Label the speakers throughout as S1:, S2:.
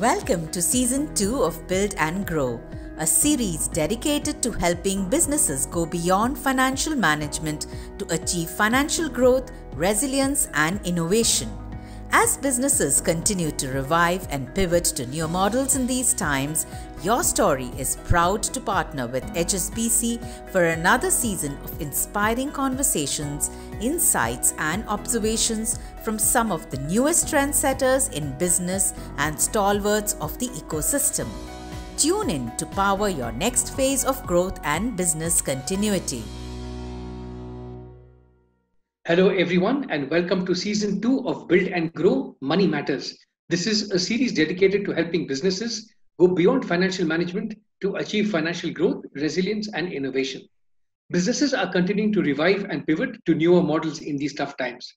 S1: Welcome to Season 2 of Build and Grow, a series dedicated to helping businesses go beyond financial management to achieve financial growth, resilience, and innovation. As businesses continue to revive and pivot to new models in these times, Your Story is proud to partner with HSBC for another season of inspiring conversations, insights, and observations from some of the newest trendsetters in business and stalwarts of the ecosystem. Tune in to power your next phase of growth and business continuity.
S2: Hello, everyone, and welcome to Season 2 of Build and Grow Money Matters. This is a series dedicated to helping businesses go beyond financial management to achieve financial growth, resilience, and innovation. Businesses are continuing to revive and pivot to newer models in these tough times.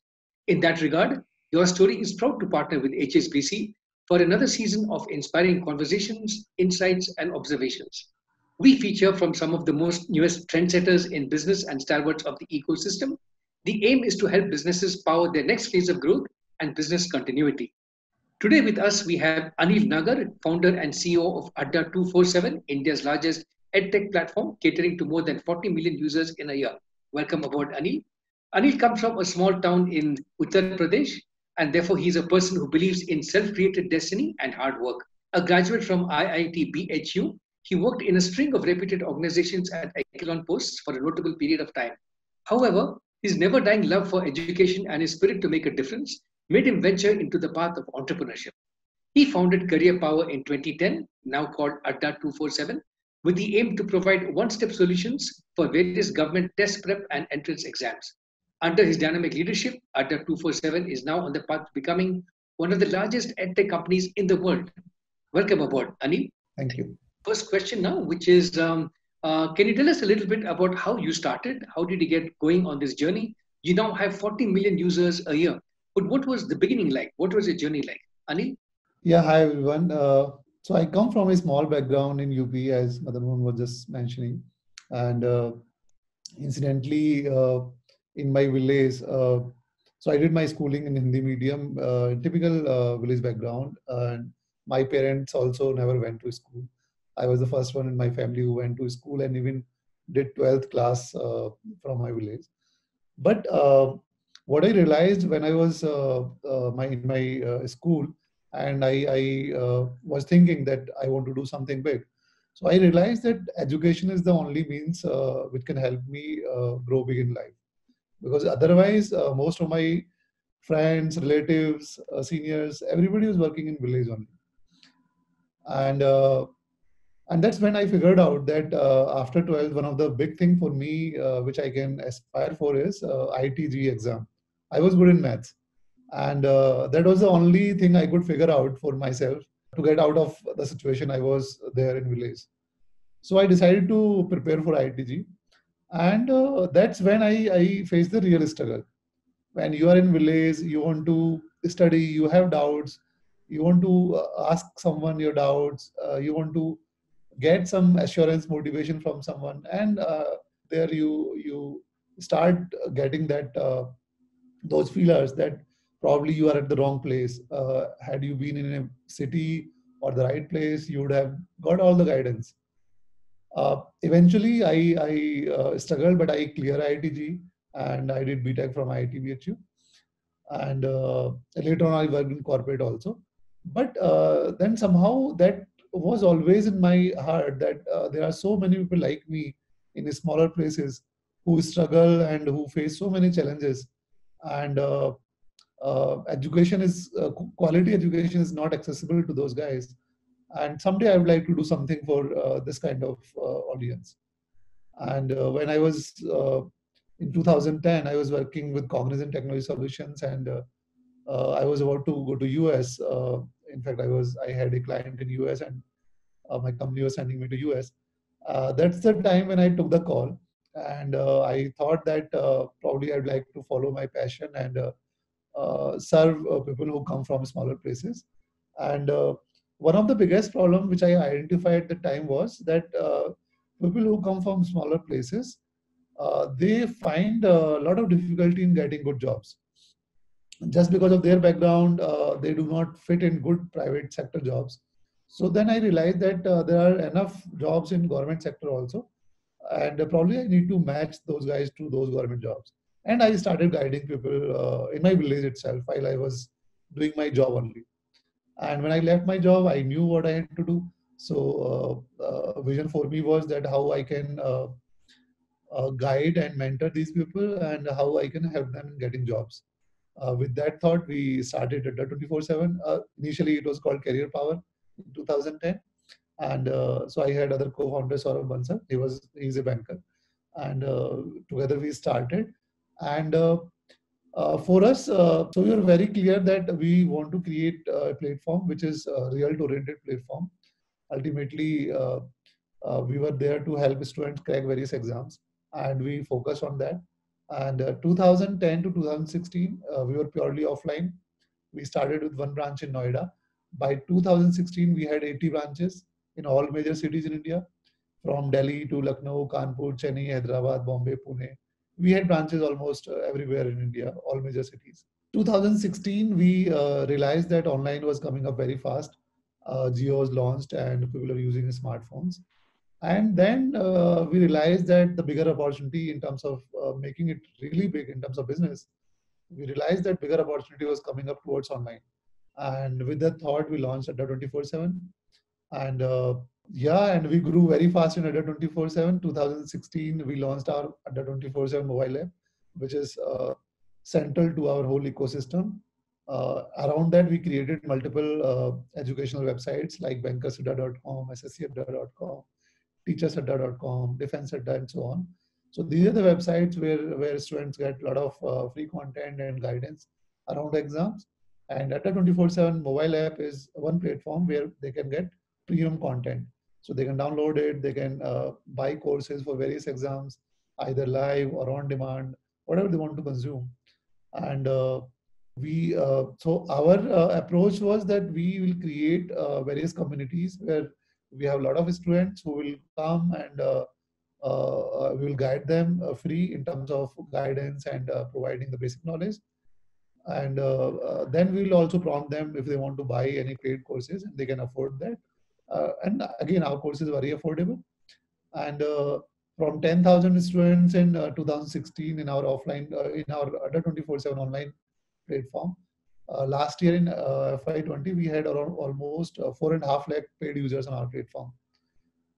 S2: In that regard, Your Story is proud to partner with HSBC for another season of inspiring conversations, insights, and observations. We feature from some of the most newest trendsetters in business and stalwarts of the ecosystem. The aim is to help businesses power their next phase of growth and business continuity. Today with us, we have Anil Nagar, founder and CEO of Adda 247, India's largest edtech platform, catering to more than 40 million users in a year. Welcome aboard, Anil. Anil comes from a small town in Uttar Pradesh, and therefore he is a person who believes in self-created destiny and hard work. A graduate from IIT BHU, he worked in a string of reputed organizations at Echelon posts for a notable period of time. However, his never-dying love for education and his spirit to make a difference made him venture into the path of entrepreneurship. He founded Career Power in 2010, now called Adda 247, with the aim to provide one-step solutions for various government test prep and entrance exams. Under his dynamic leadership, Adda 247 is now on the path to becoming one of the largest edtech companies in the world. Welcome aboard, Anil.
S3: Thank you.
S2: First question now, which is, can you tell us a little bit about how you started? How did you get going on this journey? You now have 40 million users a year. But what was the beginning like? What was your journey like? Anil?
S3: Yeah, hi everyone. So I come from a small background in UP, as Madan Mohan was just mentioning. And incidentally, in my village, so I did my schooling in Hindi medium, typical village background. And my parents also never went to school. I was the first one in my family who went to school and even did 12th class from my village. But what I realized when I was in my school, and I was thinking that I want to do something big. So I realized that education is the only means which can help me grow big in life. Because otherwise, most of my friends, relatives, seniors, everybody was working in village only. And that's when I figured out that after 12th, one of the big thing for me, which I can aspire for is ITG exam. I was good in maths. And that was the only thing I could figure out for myself to get out of the situation I was there in village. So I decided to prepare for ITG. And that's when I faced the real struggle. When you are in village, you want to study, you have doubts, you want to ask someone your doubts, you want to get some assurance, motivation from someone. And there you start getting that those feelers that probably you are at the wrong place. Had you been in a city or the right place, you would have got all the guidance. Eventually, I struggled, but I cleared IITG and I did BTech from IIT BHU. And later on, I worked in corporate also. But then somehow that was always in my heart that there are so many people like me in smaller places who struggle and who face so many challenges. And education is quality education is not accessible to those guys. And someday I would like to do something for this kind of audience. And when I was in 2010, I was working with Cognizant Technology Solutions, and I was about to go to US. In fact, I had a client in US, and my company was sending me to US. That's the time when I took the call, and I thought that probably I'd like to follow my passion and serve people who come from smaller places. And one of the biggest problem which I identified at the time was that people who come from smaller places, they find a lot of difficulty in getting good jobs. Just because of their background, they do not fit in good private sector jobs. So then I realized that there are enough jobs in government sector also, and probably I need to match those guys to those government jobs. And I started guiding people in my village itself while I was doing my job only. And when I left my job, I knew what I had to do. So vision for me was that how I can guide and mentor these people and how I can help them in getting jobs. With that thought, we started Adda 24/7. Initially, it was called Career Power in 2010. And so I had other co-founder Saurabh Bansal. He's a banker, and together we started. And for us, so we were very clear that we want to create a platform which is a result-oriented platform. Ultimately, we were there to help students crack various exams, and we focused on that. And 2010 to 2016, we were purely offline. We started with one branch in Noida. By 2016, we had 80 branches in all major cities in India, from Delhi to Lucknow, Kanpur, Chennai, Hyderabad, Bombay, Pune. We had branches almost everywhere in India, all major cities. 2016, we realized that online was coming up very fast. Jio was launched and people are using smartphones. And then we realized that the bigger opportunity in terms of making it really big in terms of business, we realized that bigger opportunity was coming up towards online. And with that thought, we launched Adda 24/7. And yeah, and we grew very fast in Adda 24/7. 2016, we launched our Adda 24/7 mobile app, which is central to our whole ecosystem. Around that, we created multiple educational websites like bankersadda.com, sscadda.com, teachersadda.com, defenseadda, and so on. So these are the websites where students get a lot of free content and guidance around the exams. And Adda 24/7 mobile app is one platform where they can get premium content. So they can download it, they can buy courses for various exams, either live or on demand, whatever they want to consume. And so our approach was that we will create various communities where we have a lot of students who will come, and we will guide them free in terms of guidance and providing the basic knowledge. And then we will also prompt them if they want to buy any paid courses and they can afford that. And again, our courses are very affordable. And from 10,000 students in 2016 in our offline, in our Adda 24/7 online platform, last year in FY20, we had around almost 4.5 lakh paid users on our platform.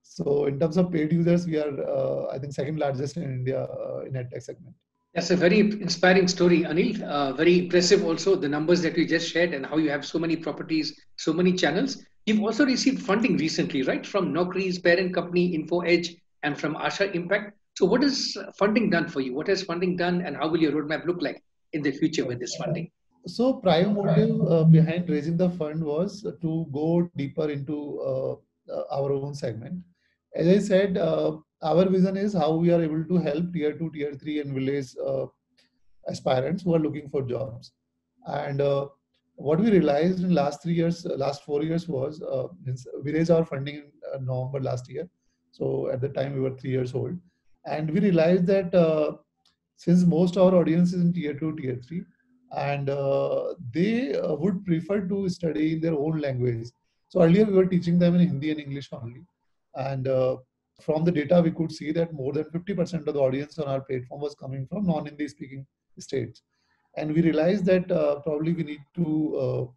S3: So in terms of paid users, we are, I think, second largest in India in EdTech segment.
S2: That's a very inspiring story, Anil. Very impressive also, the numbers that you just shared and how you have so many properties, so many channels. You've also received funding recently, right? From Naukri's parent company, InfoEdge, and from Asha Impact. So what has funding done for you? What has funding done, and how will your roadmap look like in the future with this funding?
S3: So prime motive behind raising the fund was to go deeper into our own segment. As I said, our vision is how we are able to help tier 2, tier 3 and village aspirants who are looking for jobs. And what we realized in last 3 years, last 4 years was we raised our funding in November last year. So at the time we were 3 years old. And we realized that since most of our audience is in tier 2, tier 3, and they would prefer to study in their own language. So earlier we were teaching them in Hindi and English only. And from the data, we could see that more than 50% of the audience on our platform was coming from non-Hindi speaking states. And we realized that probably we need to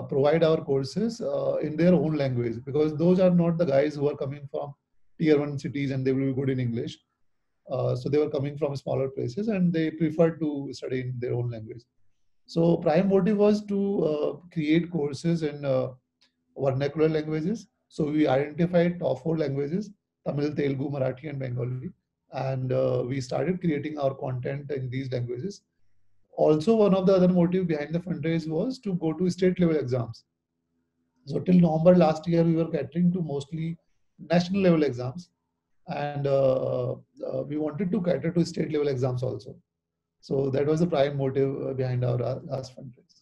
S3: provide our courses in their own language, because those are not the guys who are coming from tier 1 cities and they will be good in English. So they were coming from smaller places and they preferred to study in their own language. So prime motive was to create courses in vernacular languages. So we identified top 4 languages: Tamil, Telugu, Marathi, and Bengali. And we started creating our content in these languages. Also, one of the other motive behind the fundraise was to go to state level exams. So till November last year, we were catering to mostly national level exams. And we wanted to cater to state level exams also. So that was the prime motive behind our last fundraise.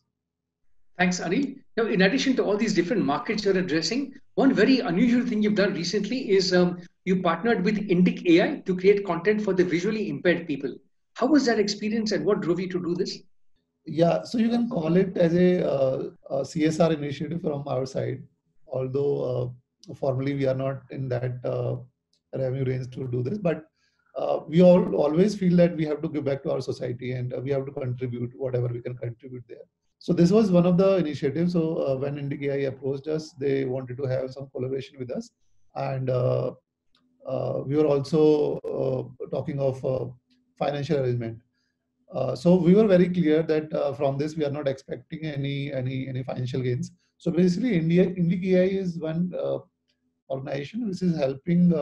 S2: Thanks, Anil. Now, in addition to all these different markets you're addressing, one very unusual thing you've done recently is you partnered with Indic AI to create content for the visually impaired people. How was that experience and what drove you to do this?
S3: Yeah, so you can call it as a CSR initiative from our side. although formally we are not in that revenue range to do this, but we all always feel that we have to give back to our society, and we have to contribute whatever we can contribute there. So this was one of the initiatives. So when IndiGI approached us, they wanted to have some collaboration with us, and we were also talking of financial arrangement. So we were very clear that from this we are not expecting any financial gains. So basically, IndiGI is one organization which is helping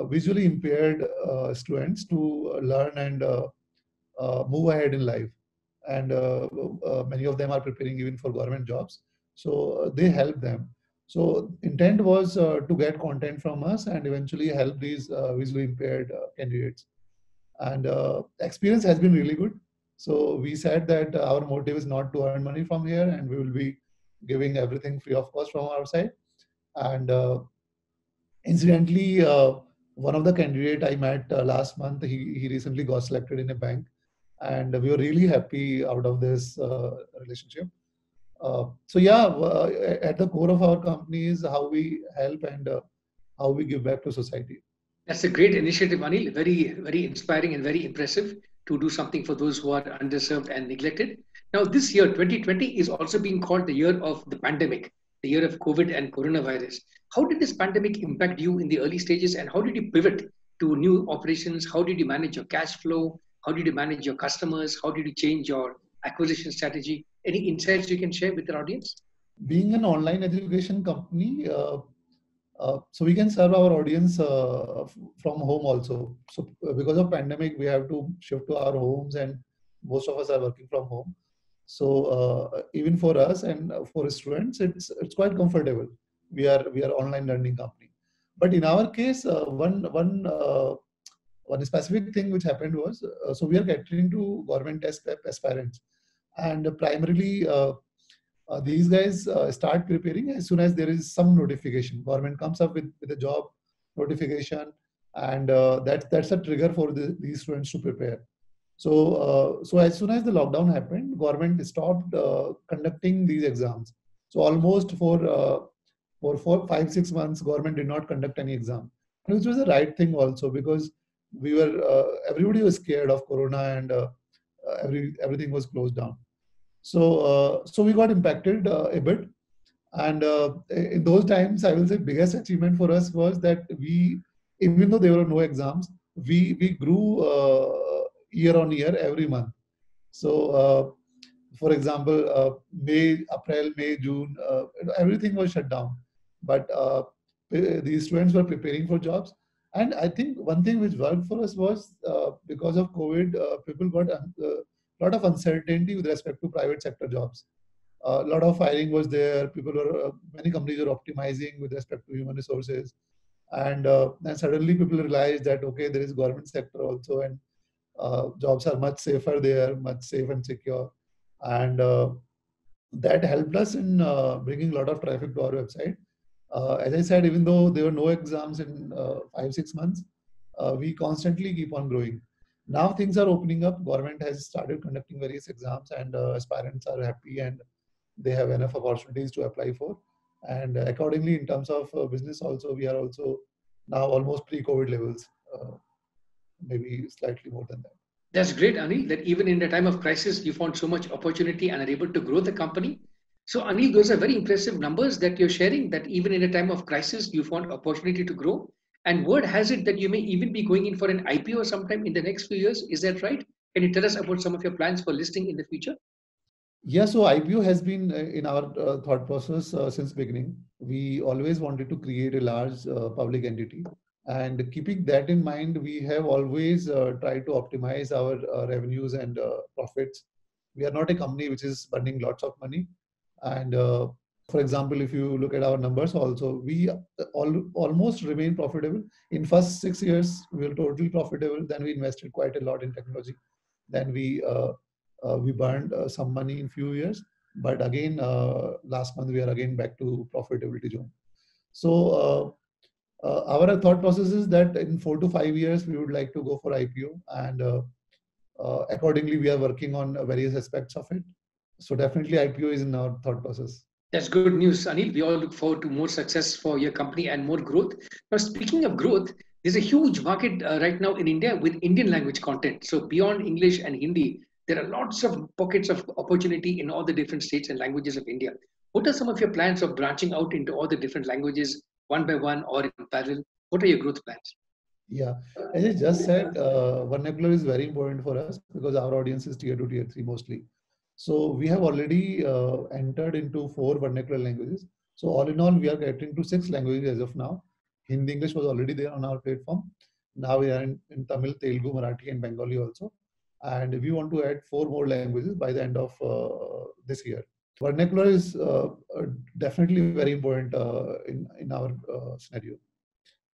S3: visually impaired students to learn and move ahead in life. And many of them are preparing even for government jobs. So they help them. So intent was to get content from us and eventually help these visually impaired candidates. And experience has been really good. So we said that our motive is not to earn money from here, and we will be giving everything free of cost from our side. And incidentally, one of the candidate I met last month, he recently got selected in a bank, and we were really happy out of this relationship. So yeah, at the core of our company is how we help and how we give back to society.
S2: That's a great initiative, Anil. Very, very inspiring and very impressive to do something for those who are underserved and neglected. Now, this year, 2020, is also being called the year of the pandemic, the year of COVID and coronavirus. How did this pandemic impact you in the early stages, and how did you pivot to new operations? How did you manage your cash flow? How did you manage your customers? How did you change your acquisition strategy? Any insights you can share with our audience?
S3: Being an online education company, so we can serve our audience from home also. So because of pandemic, we have to shift to our homes, and most of us are working from home. So even for us and for students, it's quite comfortable. We are online learning company. But in our case, one specific thing which happened was, so we are catering to government test aspirants, and primarily these guys start preparing as soon as there is some notification. Government comes up with a job notification, and that's a trigger for these students to prepare. So as soon as the lockdown happened, government stopped conducting these exams. So almost for 4, 5, 6 months, government did not conduct any exam, which was the right thing also, because we were everybody was scared of corona, and everything was closed down. So we got impacted a bit, and in those times, I will say biggest achievement for us was that even though there were no exams, we grew year on year every month. So for example, April, May, June, everything was shut down, but these students were preparing for jobs. And I think one thing which worked for us was because of COVID, people got lot of uncertainty with respect to private sector jobs. A lot of hiring was there. Many companies were optimizing with respect to human resources, and then suddenly people realized that okay, there is government sector also, and jobs are much safer there, much safe and secure, and that helped us in bringing a lot of traffic to our website. As I said, even though there were no exams in 5, 6 months, we constantly keep on growing. Now things are opening up. Government has started conducting various exams, and aspirants are happy, and they have enough opportunities to apply for. And accordingly, in terms of business, also we are also now almost pre-COVID levels, maybe slightly more than that.
S2: That's great, Anil, that even in the time of crisis, you found so much opportunity and are able to grow the company. So, Anil, those are very impressive numbers that you're sharing, that even in a time of crisis, you found opportunity to grow. And word has it that you may even be going in for an IPO sometime in the next few years. Is that right? Can you tell us about some of your plans for listing in the future?
S3: Yeah, so IPO has been in our thought process since beginning. We always wanted to create a large public entity, and keeping that in mind, we have always tried to optimize our revenues and profits. We are not a company which is burning lots of money. And for example, if you look at our numbers also, we almost remain profitable. In first 6 years, we were totally profitable. Then we invested quite a lot in technology. Then we burned some money in few years. But again, last month, we are again back to profitability zone. So our thought process is that in 4 to 5 years, we would like to go for IPO, and accordingly, we are working on various aspects of it. So definitely IPO is in our thought process.
S2: That's good news, Anil. We all look forward to more success for your company and more growth. Now, speaking of growth, there's a huge market right now in India with Indian language content. So, beyond English and Hindi, there are lots of pockets of opportunity in all the different states and languages of India. What are some of your plans of branching out into all the different languages one by one or in parallel? What are your growth plans?
S3: Yeah, as I just said, vernacular is very important for us because our audience is tier 2, tier 3 mostly. So we have already entered into 4 vernacular languages. So all in all, we are catering to 6 languages as of now. Hindi, English was already there on our platform. Now we are in Tamil, Telugu, Marathi, and Bengali also. And we want to add 4 more languages by the end of this year. Vernacular is definitely very important in our scenario,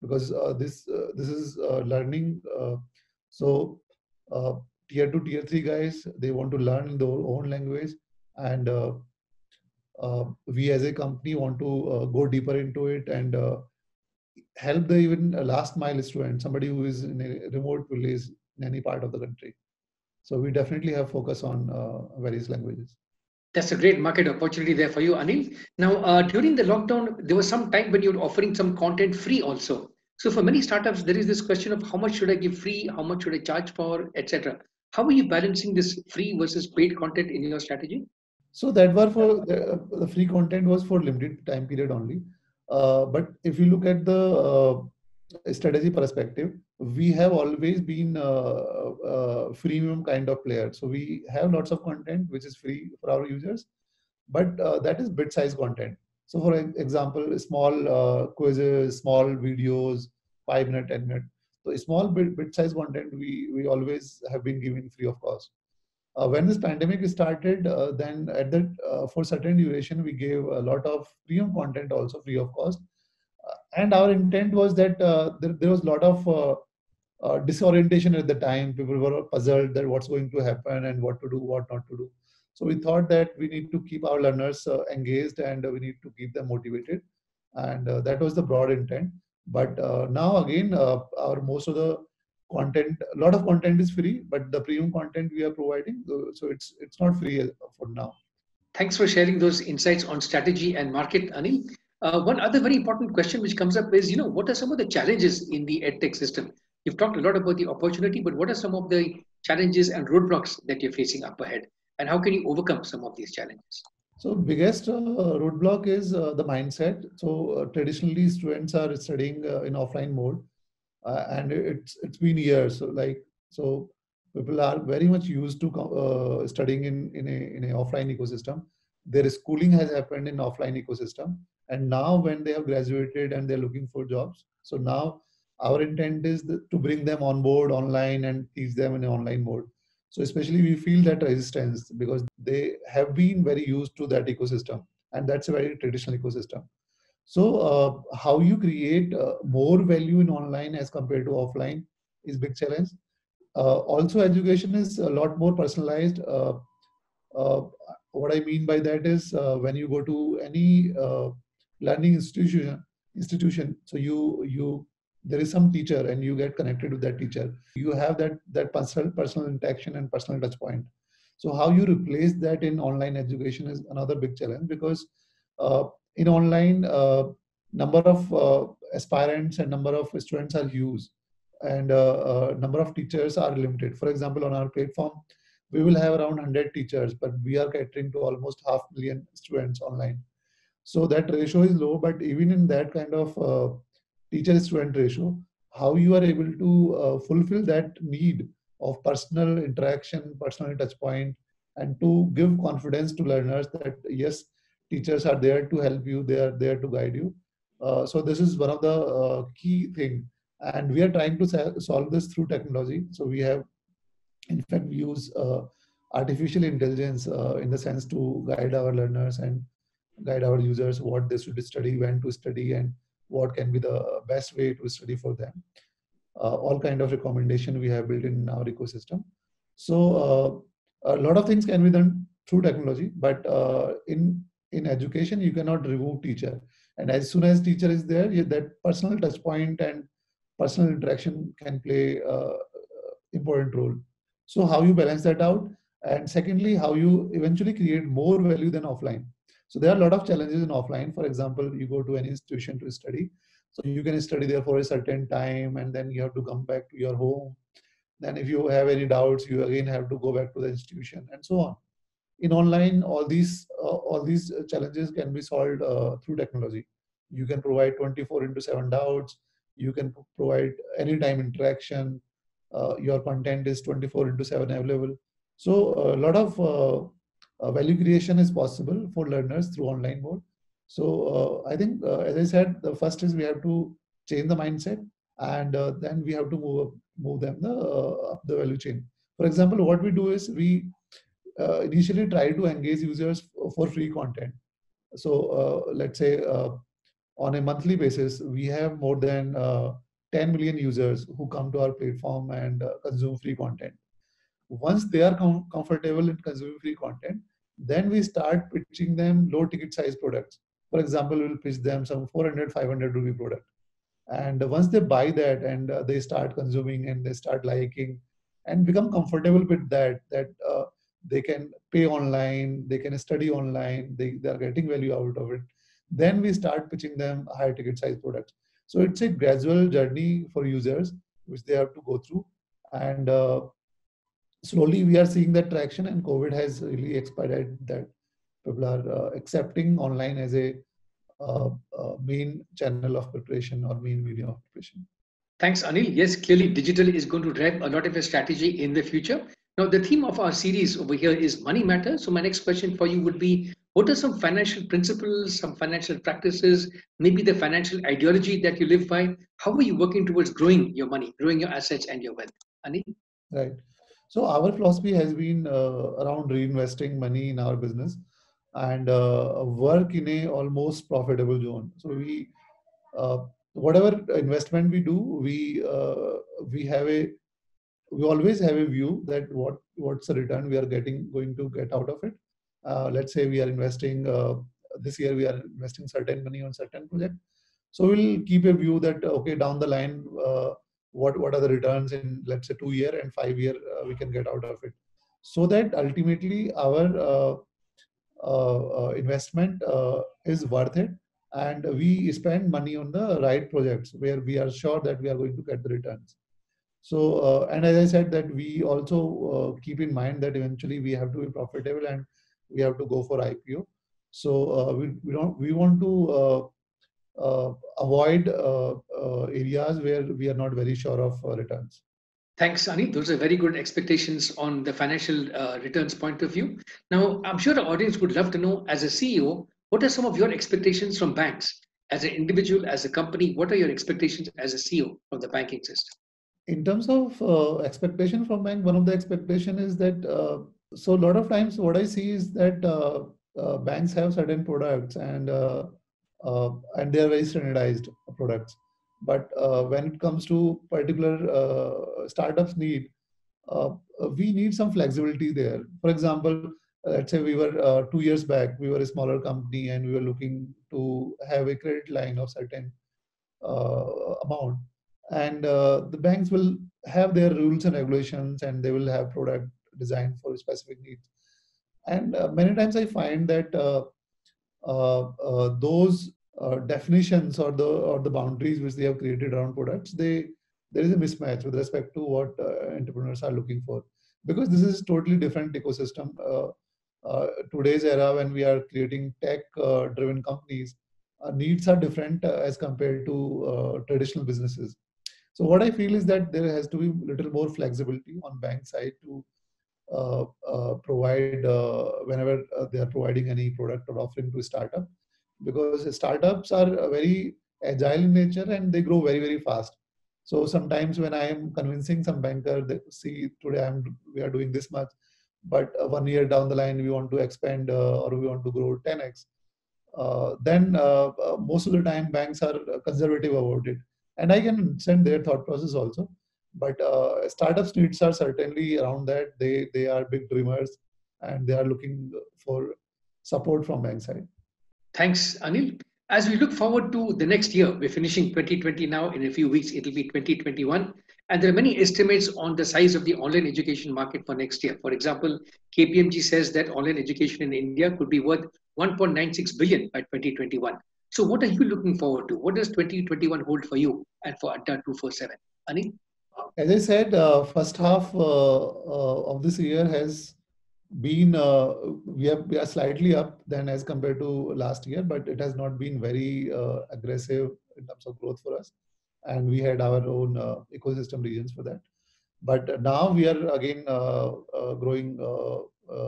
S3: because this is learning. So tier 2, tier 3 guys, they want to learn in their own language, and we as a company want to go deeper into it and help the even last mile student, somebody who is in a remote village in any part of the country. So we definitely have focus on various languages.
S2: That's a great market opportunity there for you, Anil. Now, during the lockdown, there was some time when you were offering some content free also. So, for many startups, there is this question of how much should I give free, how much should I charge for, etc. How are you balancing this free versus paid content in your strategy?
S3: So that were for the free content was for limited time period only. But if you look at the strategy perspective, we have always been freemium kind of player. So we have lots of content which is free for our users, but that is bit-sized content. So for example, small quizzes, small videos, 5 minute, 10 minute. So small bit-sized content we always have been giving free of cost. When this pandemic started, then at that for certain duration we gave a lot of premium content also free of cost, and our intent was that there was a lot of disorientation at the time. People were puzzled that what's going to happen and what to do, what not to do. So we thought that we need to keep our learners engaged, and we need to keep them motivated, and that was the broad intent. But now again, our most of the content, a lot of content is free, but the premium content we are providing, so it's not free for now.
S2: Thanks for sharing those insights on strategy and market, Anil. One other very important question which comes up is, what are some of the challenges in the edtech system? You've talked a lot about the opportunity, but what are some of the challenges and roadblocks that you're facing up ahead? And how can you overcome some of these challenges?
S3: So biggest roadblock is the mindset. So traditionally students are studying in offline mode, and it's been years. So people are very much used to studying in a offline ecosystem. Their schooling has happened in offline ecosystem, and now when they have graduated and they're looking for jobs, so now our intent is to bring them on board online and teach them in an online mode. So especially we feel that resistance because they have been very used to that ecosystem, and that's a very traditional ecosystem. So how you create more value in online as compared to offline is big challenge. Also, education is a lot more personalized. Uh, what I mean by that is when you go to any learning institution, so you there is some teacher and you get connected with that teacher. You have that personal interaction and personal touch point. So how you replace that in online education is another big challenge, because in online number of aspirants and number of students are huge, and number of teachers are limited. For example, on our platform, we will have around 100 teachers, but we are catering to almost 500,000 students online. So that ratio is low, but even in that kind of teacher-student ratio, how you are able to fulfill that need of personal interaction, personal touch point, and to give confidence to learners that yes, teachers are there to help you, they are there to guide you. So this is one of the key thing, and we are trying to solve this through technology. So we have, in fact, we use artificial intelligence in the sense to guide our learners and guide our users what they should study, when to study, and what can be the best way to study for them. All kind of recommendation we have built in our ecosystem. So a lot of things can be done through technology, but in education you cannot remove teacher. And as soon as teacher is there, that personal touch point and personal interaction can play important role. So how you balance that out, and secondly, how you eventually create more value than offline. So there are a lot of challenges in offline. For example, you go to any institution to study, so you can study there for a certain time, and then you have to come back to your home. Then if you have any doubts, you again have to go back to the institution, and so on. In online, all these challenges can be solved through technology. You can provide 24 into 7 doubts. You can provide anytime interaction. Your content is 24 into 7 available. So a lot of value creation is possible for learners through online mode. So I think, as I said, the first is we have to change the mindset, and then we have to move them up the value chain. For example, what we do is we initially try to engage users for free content. So let's say on a monthly basis, we have more than 10 million users who come to our platform and consume free content. Once they are comfortable in consuming free content, then we start pitching them low ticket size products. For example, we'll pitch them some 400, 500 rupee product. And once they buy that and they start consuming and they start liking and become comfortable with that they can pay online, they can study online, they are getting value out of it, then we start pitching them higher ticket size products. So it's a gradual journey for users which they have to go through. And slowly we are seeing that traction, and COVID has really expedited that. People are accepting online as a main channel of preparation or main medium of preparation.
S2: Thanks, Anil. Yes, clearly digital is going to drive a lot of your strategy in the future. Now, the theme of our series over here is money matters. So my next question for you would be, what are some financial principles, some financial practices, maybe the financial ideology that you live by? How are you working towards growing your money, growing your assets and your wealth? Anil?
S3: Right. So our philosophy has been around reinvesting money in our business and work in a almost profitable zone. So we whatever investment we do, we have a we always have a view that what's the return we are going to get out of it. Let's say we are investing this year, we are investing certain money on certain project. So we'll keep a view that okay, down the line, what are the returns in, let's say, 2 year and 5 year we can get out of it, so that ultimately our investment is worth it, and we spend money on the right projects where we are sure that we are going to get the returns. So, and as I said, that we also keep in mind that eventually we have to be profitable and we have to go for IPO. So we want to avoid areas where we are not very sure of returns.
S2: Thanks, Ani. Those are very good expectations on the financial returns point of view. Now, I'm sure the audience would love to know, as a CEO, what are some of your expectations from banks? As an individual, as a company, what are your expectations as a CEO from the banking system?
S3: In terms of expectation from bank, one of the expectation is that so a lot of times what I see is that banks have certain products and they are very standardized products. But when it comes to particular startups need, we need some flexibility there. For example, let's say we were 2 years back, we were a smaller company and we were looking to have a credit line of certain amount, and the banks will have their rules and regulations, and they will have product designed for specific needs. And many times I find that those definitions or the boundaries which they have created around products, there is a mismatch with respect to what entrepreneurs are looking for, because this is totally different ecosystem. Today's era, when we are creating tech driven companies, needs are different as compared to traditional businesses. So what I feel is that there has to be a little more flexibility on bank side to provide whenever they are providing any product or offering to a startup, because startups are very agile in nature and they grow very, very fast. So sometimes when I am convincing some banker that, see, today we are doing this much, but 1 year down the line we want to expand or we want to grow 10x, then most of the time banks are conservative about it. And I can understand their thought process also. But startups needs are certainly around that. They are big dreamers and they are looking for support from bank side.
S2: Thanks, Anil. As we look forward to the next year, we're finishing 2020 now. In a few weeks, it'll be 2021. And there are many estimates on the size of the online education market for next year. For example, KPMG says that online education in India could be worth 1.96 billion by 2021. So what are you looking forward to? What does 2021 hold for you and for Adda 247? Anil?
S3: As I said, first half of this year has been we are slightly up than as compared to last year, but it has not been very aggressive in terms of growth for us, and we had our own ecosystem regions for that. But now we are again growing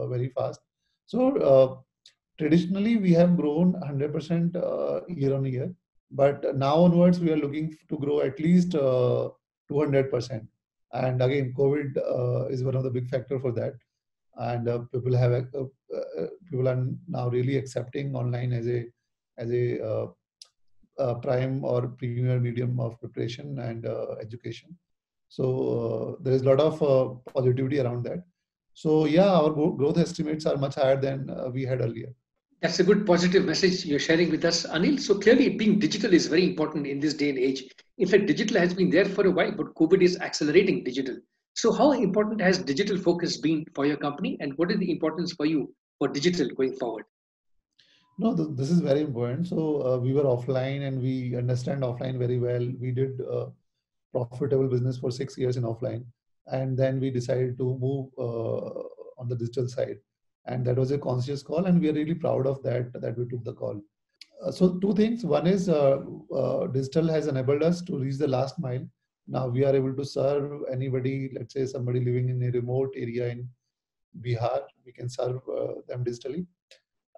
S3: very fast. So traditionally we have grown 100% year on year, but now onwards we are looking to grow at least 200%. And again, COVID is one of the big factor for that. And people are now really accepting online as a prime or premier medium of preparation and education. So there is a lot of positivity around that. So yeah, our growth estimates are much higher than we had earlier.
S2: That's a good positive message you're sharing with us, Anil. So clearly, being digital is very important in this day and age. In fact, digital has been there for a while, but COVID is accelerating digital. So how important has digital focus been for your company, and what is the importance for you for digital going forward?
S3: No, this is very important. So we were offline and we understand offline very well. We did profitable business for 6 years in offline, and then we decided to move on the digital side, and that was a conscious call, and we are really proud of that we took the call. So two things. One is digital has enabled us to reach the last mile. Now we are able to serve anybody, let's say somebody living in a remote area in Bihar, we can serve them digitally.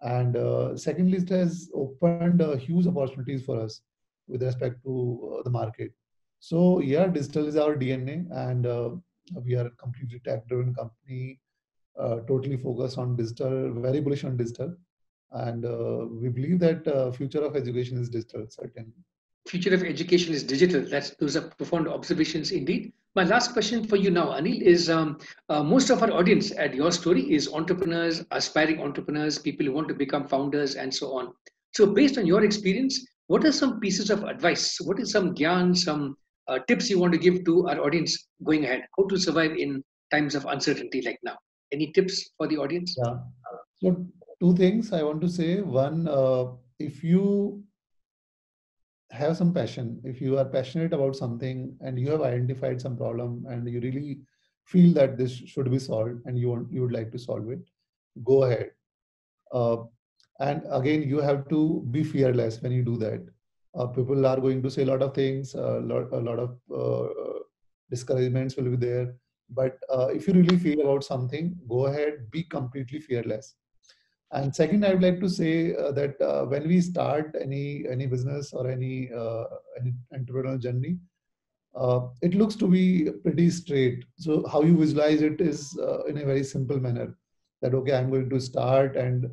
S3: And secondly, it has opened huge opportunities for us with respect to the market. So yeah, digital is our DNA, and we are a completely tech-driven company, totally focused on digital, very bullish on digital, and we believe that future of education is digital, certainly.
S2: Future of education is digital. Those are profound observations indeed. My last question for you now, Anil, is most of our audience at Your Story is entrepreneurs, aspiring entrepreneurs, people who want to become founders, and so on. So, based on your experience, what are some pieces of advice? What is some gyan, some tips you want to give to our audience going ahead? How to survive in times of uncertainty like now? Any tips for the audience?
S3: Yeah. So, two things I want to say. One, if you have some passion, if you are passionate about something and you have identified some problem and you really feel that this should be solved and you would like to solve it, go ahead. And again, you have to be fearless when you do that. People are going to say a lot of things, a lot of discouragements will be there. But if you really feel about something, go ahead, be completely fearless. And second, I would like to say that when we start any business or any entrepreneurial journey, it looks to be pretty straight. So how you visualize it is in a very simple manner. That okay, I'm going to start, and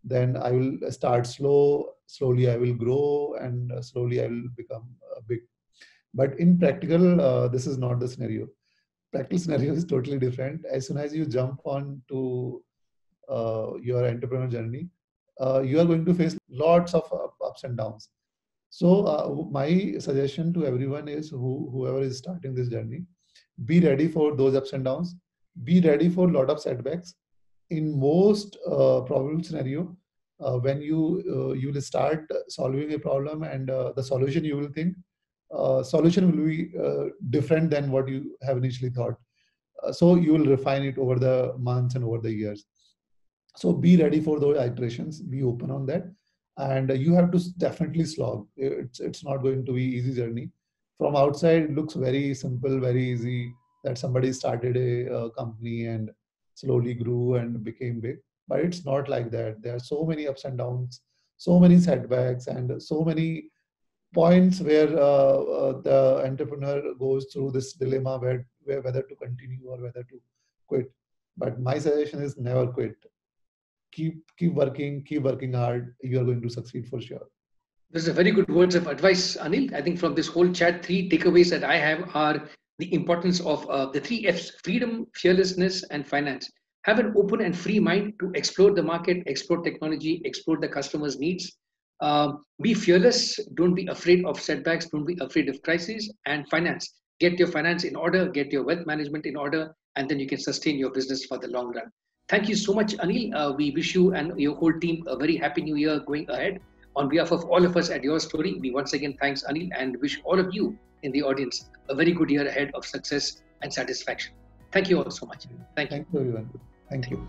S3: then I will start slowly I will grow, and slowly I will become big. But in practical, this is not the scenario. Practical scenario is totally different. As soon as you jump on to your entrepreneurial journey, you are going to face lots of ups and downs. So my suggestion to everyone is whoever is starting this journey, be ready for those ups and downs. Be ready for a lot of setbacks. In most probable scenario, when you will start solving a problem, and the solution you will think, solution will be different than what you have initially thought. So you will refine it over the months and over the years. So be ready for those iterations, be open on that, and you have to definitely slog. It's not going to be easy journey. From outside, it looks very simple, very easy, that somebody started a company and slowly grew and became big. But it's not like that. There are so many ups and downs, so many setbacks, and so many points where the entrepreneur goes through this dilemma where whether to continue or whether to quit. But my suggestion is never quit. Keep working hard. You are going to succeed for sure.
S2: Those are very good words of advice, Anil. I think from this whole chat, three takeaways that I have are the importance of the three F's: freedom, fearlessness, and finance. Have an open and free mind to explore the market, explore technology, explore the customer's needs. Be fearless. Don't be afraid of setbacks. Don't be afraid of crises. And finance. Get your finance in order. Get your wealth management in order, and then you can sustain your business for the long run. Thank you so much, Anil. We wish you and your whole team a very happy new year going ahead. On behalf of all of us at Your Story, we once again thanks Anil and wish all of you in the audience a very good year ahead of success and satisfaction. Thank you all so much. Thank you.
S3: Thank you, everyone. Thank you.